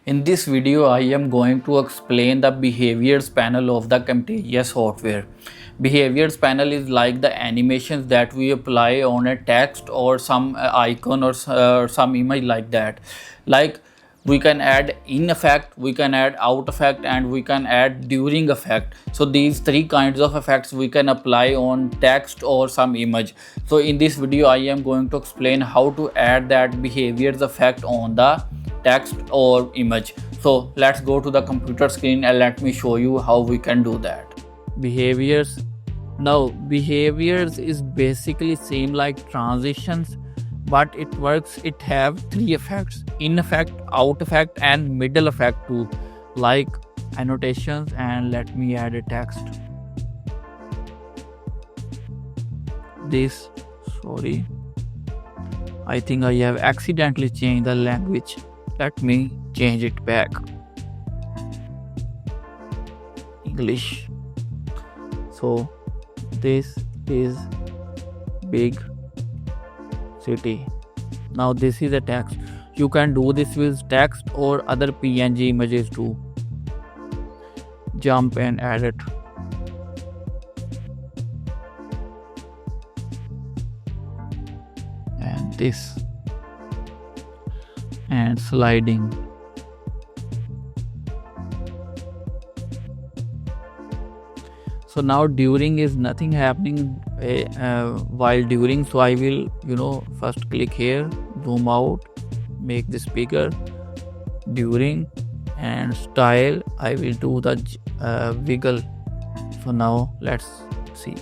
In this video, I am going to explain the behaviors panel of the Camtasia software. Behaviors panel is like the animations that we apply on a text or some icon or some image like that. Like we can add in effect, we can add out effect, and we can add during effect. So these three kinds of effects we can apply on text or some image. So in this video, I am going to explain how to add that behaviors effect on the text or image. So let's go to the computer screen and let me show you how we can do that. Behaviors. Now behaviors is basically same like transitions, but it works, it have three effects: in effect, out effect, and middle effect too, like annotations. And let me add a text. I think I have accidentally changed the language. Let me change it back. English. So this is big city. Now this is a text. You can do this with text or other PNG images too. Jump and add it. And this. And sliding. So now during is nothing happening while during. So I will first click here, zoom out, make this bigger. During and style, I will do the wiggle. So now let's see.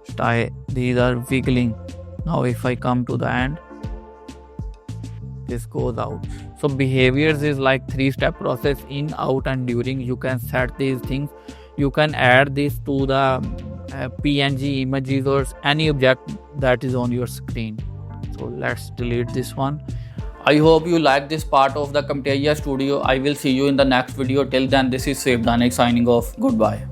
Style, these are wiggling. Now if I come to the end, this goes out. So behaviors is like three-step process: in, out, and during. You can set these things. You can add this to the PNG images or any object that is on your screen. So let's delete this one. I hope you like this part of the Camtasia Studio. I will see you in the next video. Till then, this is Sohaib signing off. Goodbye.